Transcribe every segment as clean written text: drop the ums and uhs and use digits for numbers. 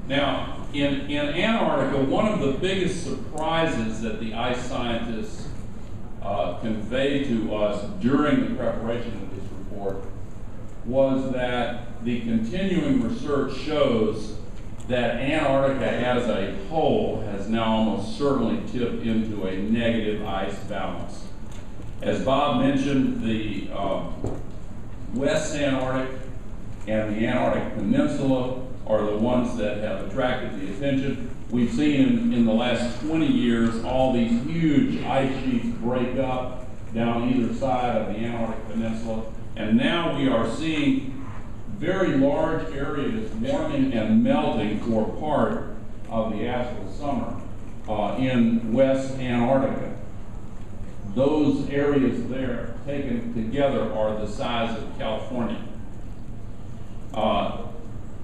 Now, in Antarctica, one of the biggest surprises that the ice scientists conveyed to us during the preparation of this report was that the continuing research shows that Antarctica as a whole has now almost certainly tipped into a negative ice balance. As Bob mentioned, the West Antarctic and the Antarctic Peninsula are the ones that have attracted the attention. We've seen in the last 20 years all these huge ice sheets break up down either side of the Antarctic Peninsula, and now we are seeing very large areas warming and melting for part of the actual summer in West Antarctica. Those areas there taken together are the size of California.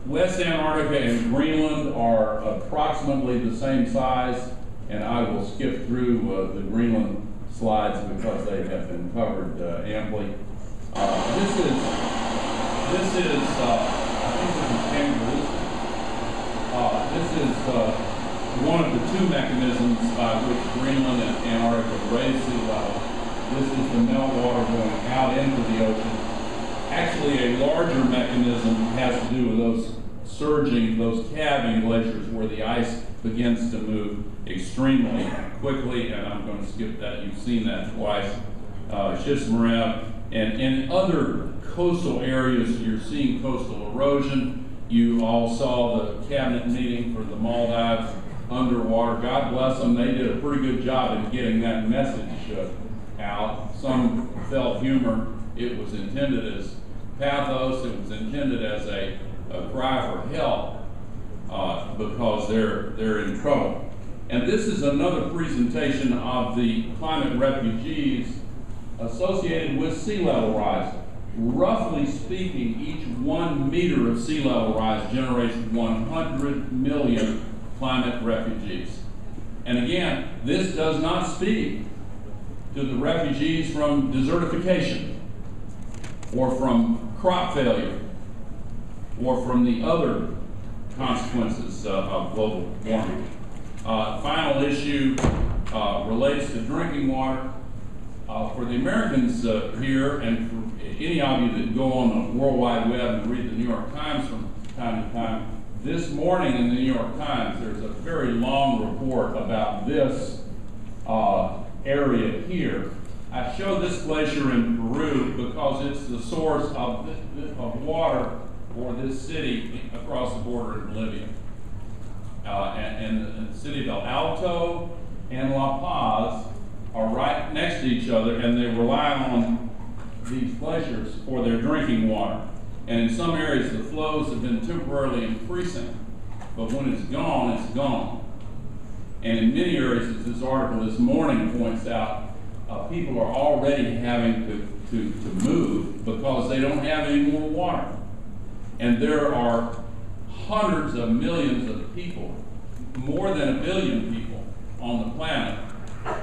West Antarctica and Greenland are approximately the same size, and I will skip through the Greenland slides because they have been covered amply. This is I think this is kangaroos. This is one of the two mechanisms by which Greenland and Antarctica raise sea level. This is the meltwater going out into the ocean. Actually, a larger mechanism has to do with those surging, those calving glaciers where the ice begins to move extremely quickly, and I'm going to skip that. You've seen that twice. Shifts them around. And in other coastal areas, you're seeing coastal erosion. You all saw the cabinet meeting for the Maldives underwater. God bless them, they did a pretty good job in getting that message out. Some felt humor. It was intended as pathos. It was intended as a cry for help because they're in trouble. And this is another presentation of the climate refugees associated with sea level rise. Roughly speaking, each 1 meter of sea level rise generates 100 million climate refugees. And again, this does not speak to the refugees from desertification or from crop failure or from the other consequences of global warming. Final issue relates to drinking water. For the Americans here, and for any of you that go on the World Wide Web and read the New York Times from time to time, this morning in the New York Times there's a very long report about this area here. I show this glacier in Peru because it's the source of water for this city across the border in Bolivia. And the city of El Alto and La Paz are right next to each other, and they rely on these glaciers for their drinking water. And in some areas, the flows have been temporarily increasing, but when it's gone, it's gone. And in many areas, as this article this morning points out, people are already having to move because they don't have any more water. And there are hundreds of millions of people, more than 1 billion people on the planet,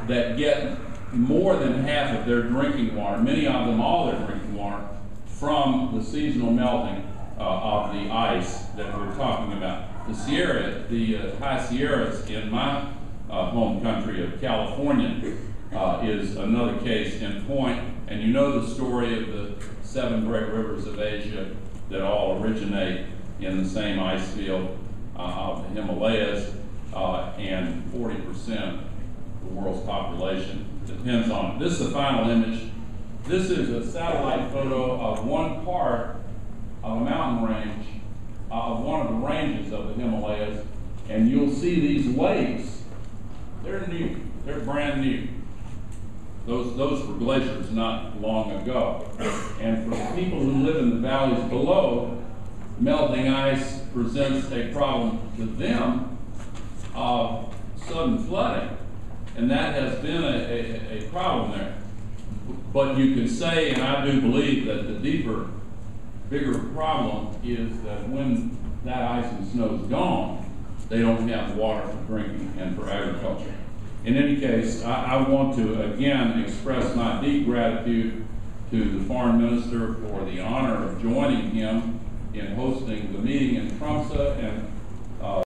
that get more than half of their drinking water, many of them all their drinking water, from the seasonal melting of the ice that we're talking about. The Sierra, the High Sierras in my home country of California is another case in point, and you know the story of the 7 great rivers of Asia that all originate in the same ice field of the Himalayas, and 40% the world's population depends on it. This is the final image. This is a satellite photo of one part of a mountain range, of one of the ranges of the Himalayas, and you'll see these lakes. They're new. They're brand new. Those were glaciers not long ago. And for the people who live in the valleys below, melting ice presents a problem to them of sudden flooding. And that has been a problem there. But you can say, and I do believe, that the deeper, bigger problem is that when that ice and snow is gone, they don't have water for drinking and for agriculture. In any case, I want to again express my deep gratitude to the Foreign Minister for the honor of joining him in hosting the meeting in Tromsø, and